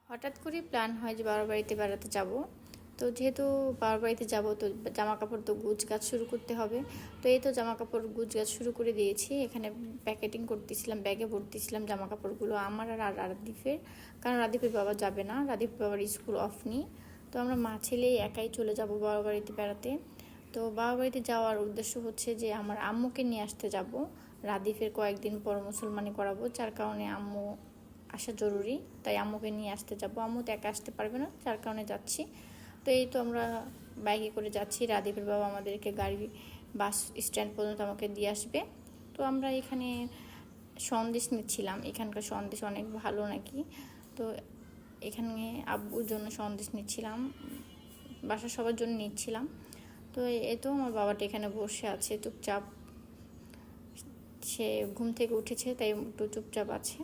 হঠাৎ করে প্ল্যান হয় যে বাবার বাড়িতে বেড়াতে যাব। তো যেহেতু বাবার বাড়িতে যাব, তো জামা কাপড় তো গুছগাছ শুরু করতে হবে। তো এই তো জামা কাপড় গুছগাছ শুরু করে দিয়েছি। এখানে প্যাকেটিং করতেছিলাম, ব্যাগে ভরতেছিলাম জামা কাপড়গুলো আমার আর রাদীফের। কারণ রাদীফের বাবা যাবে না, রাদীফের বাবার স্কুল অফ নেই। তো আমরা মা ছেলেই একাই চলে যাব বাবার বাড়িতে বেড়াতে। তো বাবার বাড়িতে যাওয়ার উদ্দেশ্য হচ্ছে যে আমার আম্মুকে নিয়ে আসতে যাব। রাদীফের কয়েকদিন পর মুসলমানি করাবো, যার কারণে আম্মু আসা জরুরি। তাই আম্মুকে নিয়ে আসতে যাব। আম্মু তো একা আসতে পারবে না, যার কারণে যাচ্ছি। তো এই তো আমরা বাইকে করে যাচ্ছি। রাদীপের বাবা আমাদেরকে বাস স্ট্যান্ড পর্যন্ত আমাকে দিয়ে আসবে। তো আমরা এখানে সন্দেশ নিচ্ছিলাম, এখানকার সন্দেশ অনেক ভালো নাকি। তো এখানে আব্বুর জন্য সন্দেশ নিচ্ছিলাম, বাসার সবার জন্য নিচ্ছিলাম। তো এই তো আমার বাবাটা এখানে বসে আছে চুপচাপ। সে ঘুম থেকে উঠেছে, তাই একটু চুপচাপ আছে।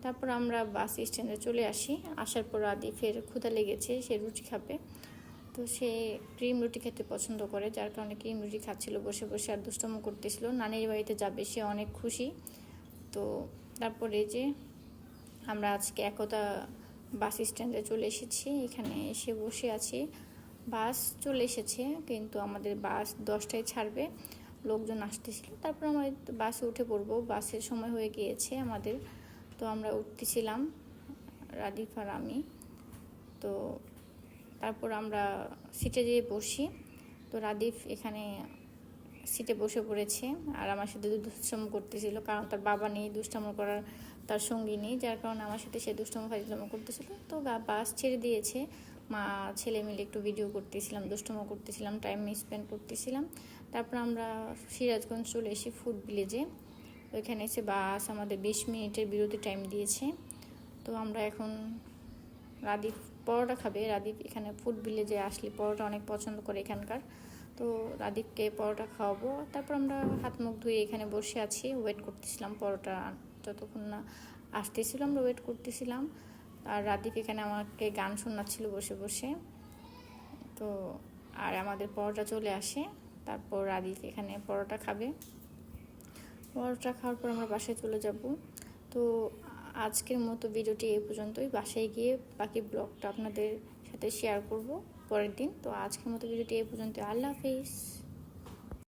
তারপর আমরা বাস স্ট্যান্ডে চলে আসি। আসার পর রাদীফের ক্ষুধা লেগেছে, সে রুটি খাবে। তো সে ক্রিম রুটি খেতে পছন্দ করে, যার কারণে ক্রিম রুটি খাচ্ছিল বসে বসে আর দুষ্টুমি করতেছিল। নানির বাড়িতে যাবে, সে অনেক খুশি। তো তারপরে যে আমরা আজকে একতা বাস স্ট্যান্ডে চলে এসেছি, এখানে এসে বসে আছি। বাস চলে এসেছে, কিন্তু আমাদের বাস 10টায় ছাড়বে। লোকজন আসতেছিল, তারপর আমরা বাসে উঠে পড়বো। বাসের সময় হয়ে গিয়েছে আমাদের। তো আমরা উঠতেছিলাম, রাদীফ আর আমি। তো তারপর আমরা সিটে যেয়ে বসি। তো রাদীফ এখানে সিটে বসে পড়েছে আর আমার সাথে দুষ্টামো করতেছিল, কারণ তার বাবা নেই, দুষ্টামো করার তার সঙ্গী নেই, যার কারণে আমার সাথে সে দুষ্টামো ফাজলামো করতেছিল। তো বাস ছেড়ে দিয়েছে, মা ছেলে মিলে একটু ভিডিও করতেছিলাম, দুষ্টামো করতেছিলাম, টাইম স্পেন্ড করতেছিলাম। তারপর আমরা সিরাজগঞ্জ চলে এসি ফুড ভিলেজে। ওইখানে এসে বাস আমাদের 20 মিনিটের বিরতি টাইম দিয়েছে। তো আমরা এখন রাদীফ পরোটা খাবে। রাদীফ এখানে ফুড ভিলেজে আসলে পরোটা অনেক পছন্দ করে এখানকার। তো রাদীফকে পরোটা খাওয়াবো। তারপর আমরা হাত মুখ ধুয়ে এখানে বসে আছি, ওয়েট করতেছিলাম পরোটা যতক্ষণ না আসতেছিল আমরা ওয়েট করতেছিলাম। আর রাদীফ এখানে আমাকে গান শোনাচ্ছিল বসে বসে। তো আর আমাদের পরোটা চলে আসে। তারপর রাদীফ এখানে পরোটা খাবে। পরোটা খাওয়ার পর আমরা বাসায় চলে যাব। তো আজকের মতো ভিডিওটি এই পর্যন্তই। বাসায় গিয়ে বাকি ব্লগটা আপনাদের সাথে শেয়ার করব পরের দিন। তো আজকের মতো ভিডিওটি এই পর্যন্ত। আল্লাহ হাফেজ।